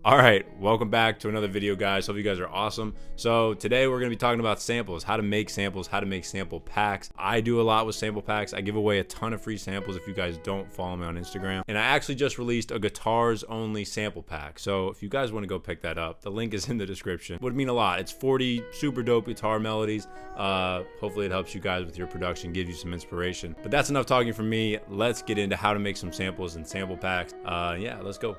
All right, welcome back to another video, guys. Hope you guys are awesome. So today we're going to be talking about samples, how to make samples, how to make sample packs. I do a lot with sample packs. I give away a ton of free samples if you guys don't follow me on Instagram. And I actually just released a guitars only sample pack. So if you guys want to go pick that up, the link is in the description. Would mean a lot. It's 40 super dope guitar melodies. Hopefully it helps you guys with your production, gives you some inspiration. But that's enough talking from me. Let's get into how to make some samples and sample packs. Yeah, let's go.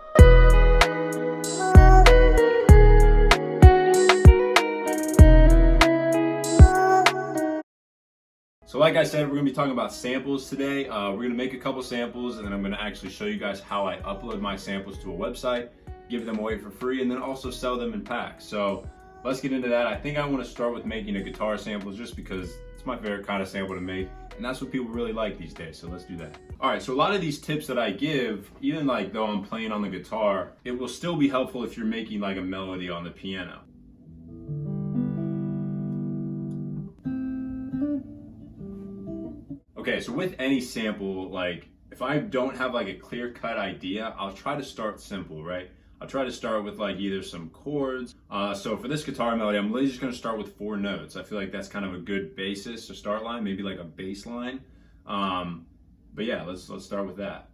So like I said, we're gonna be talking about samples today. We're gonna make a couple samples and then I'm gonna actually show you guys how I upload my samples to a website, give them away for free, and then also sell them in packs. So let's get into that. I think I wanna start with making a guitar sample just because it's my favorite kind of sample to make. And that's what people really like these days, so let's do that. All right, so a lot of these tips that I give, even like though I'm playing on the guitar, it will still be helpful if you're making like a melody on the piano. Okay, so with any sample, like if I don't have like a clear-cut idea, I'll try to start simple, right? I'll try to start with like either some chords. So for this guitar melody, I'm really just gonna start with 4 notes. I feel like that's kind of a good basis to start line, maybe like a bass line. But yeah, let's start with that.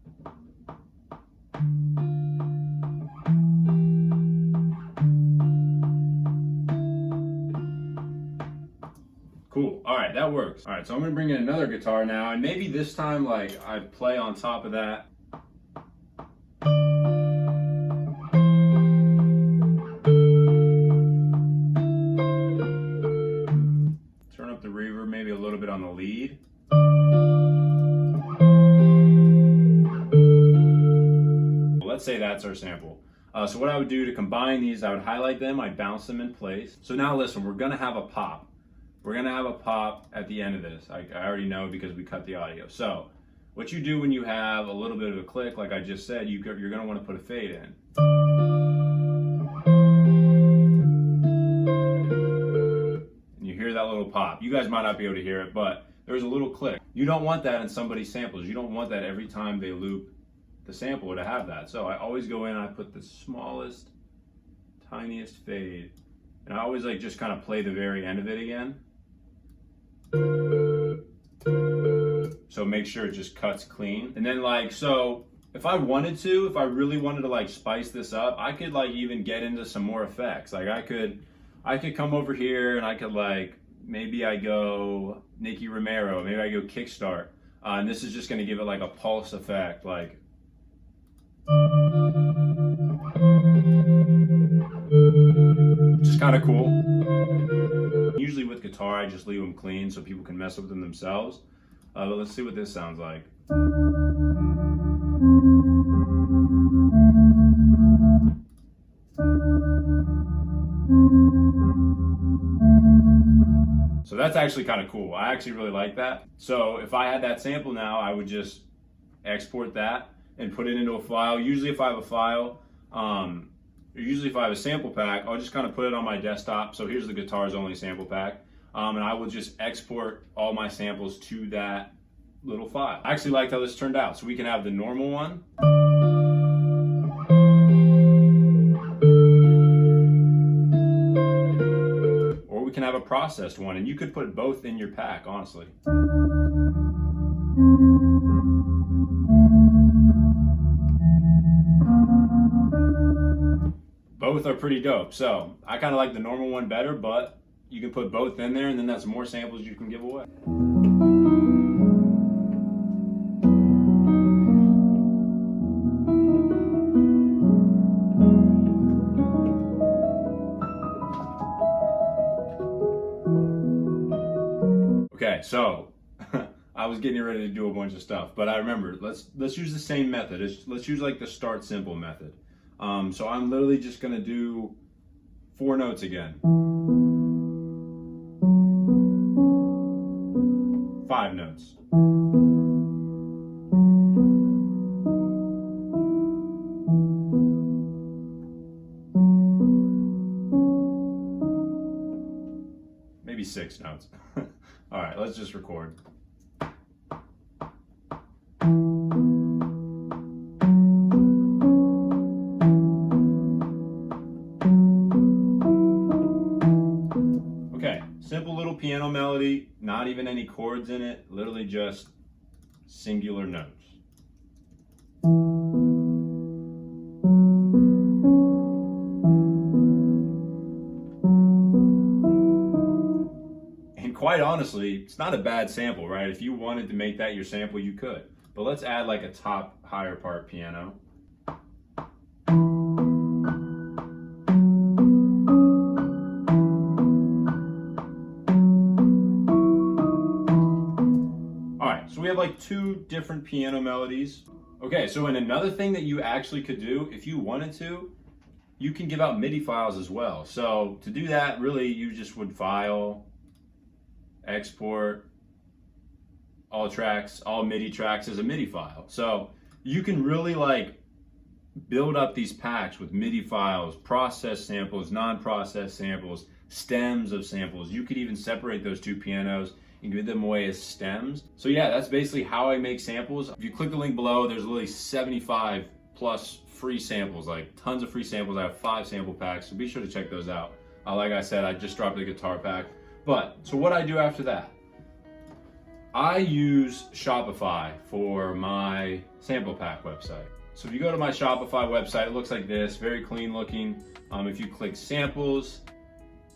Cool, all right, that works. All right, so I'm gonna bring in another guitar now, and maybe this time like I play on top of that. Turn up the reverb maybe a little bit on the lead. Let's say that's our sample. So what I would do to combine these, I would highlight them, I'd bounce them in place. So now listen, we're gonna have a pop. We're gonna have a pop at the end of this. I already know because we cut the audio. So what you do when you have a little bit of a click, like I just said, you're gonna wanna put a fade in. And you hear that little pop. You guys might not be able to hear it, but there's a little click. You don't want that in somebody's samples. You don't want that every time they loop the sample to have that. So I always go in and I put the smallest, tiniest fade. And I always like just kind of play the very end of it again. So make sure it just cuts clean. And then like, so if I really wanted to like spice this up, I could like even get into some more effects. Like I could come over here and I could like, maybe I go Nicky Romero, maybe I go kickstart. And this is just gonna give it like a pulse effect, like. Which is kind of cool. Usually with guitar, I just leave them clean so people can mess with them themselves. But let's see what this sounds like. So that's actually kind of cool. I actually really like that. So if I had that sample now, I would just export that and put it into a file. Usually if I have a file, usually if I have a sample pack, I'll just kind of put it on my desktop. So here's the guitars only sample pack. And I will just export all my samples to that little file. I actually liked how this turned out. So we can have the normal one. Or we can have a processed one, and you could put both in your pack, honestly. Both are pretty dope. So I kind of like the normal one better, but you can put both in there and then that's more samples you can give away. Okay, so I was getting ready to do a bunch of stuff, but I remember, let's use the same method. Let's use like the start simple method. So I'm literally just gonna do 4 notes again. 5 notes. Maybe 6 notes. All right, let's just record. piano melody, not even any chords in it, literally just singular notes. And quite honestly, it's not a bad sample, right? If you wanted to make that your sample, you could. But let's add like a top higher part piano. So we have like 2 different piano melodies. Okay, so and another thing that you actually could do, if you wanted to, you can give out MIDI files as well. So to do that, really, you just would file, export, all tracks, all MIDI tracks as a MIDI file. So you can really like build up these packs with MIDI files, processed samples, non-processed samples, stems of samples. You could even separate those 2 pianos and give them away as stems. So yeah, that's basically how I make samples. If you click the link below, there's literally 75 plus free samples, like tons of free samples. I have 5 sample packs, so be sure to check those out. Like I said, I just dropped a guitar pack. But, so what I do after that, I use Shopify for my sample pack website. So if you go to my Shopify website, it looks like this, very clean looking. If you click samples,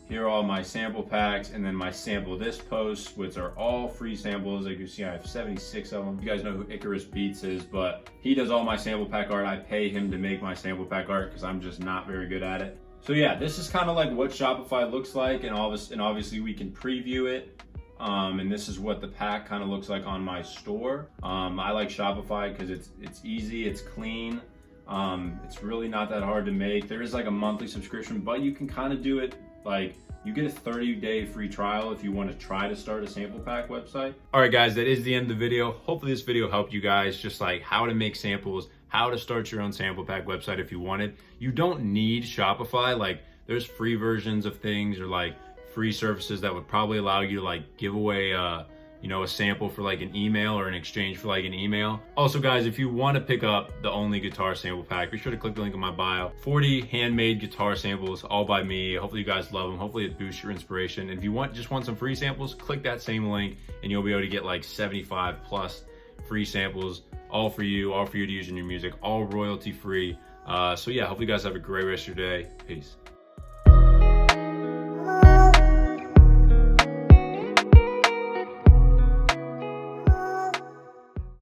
here are all my sample packs, and then my sample this post, which are all free samples. Like you see, I have 76 of them. You guys know who Icarus Beats is, but he does all my sample pack art. I pay him to make my sample pack art because I'm just not very good at it. So yeah, this is kind of like what Shopify looks like, and obviously we can preview it. And this is what the pack kind of looks like on my store. I like Shopify because it's easy, it's clean. It's really not that hard to make. There is like a monthly subscription, but you can kind of do it like you get a 30-day free trial if you want to try to start a sample pack website. All right, guys, that is the end of the video. Hopefully this video helped you guys, just like how to make samples, how to start your own sample pack website if you wanted. You don't need Shopify. Like there's free versions of things or like free services that would probably allow you to like give away a sample for like an email or in exchange for like an email. Also guys, if you want to pick up the Only Guitar sample pack, be sure to click the link in my bio. 40 handmade guitar samples all by me. Hopefully you guys love them. Hopefully it boosts your inspiration. And if you just want some free samples, click that same link and you'll be able to get like 75 plus free samples, all for you to use in your music, all royalty free. So yeah, hopefully you guys have a great rest of your day. Peace.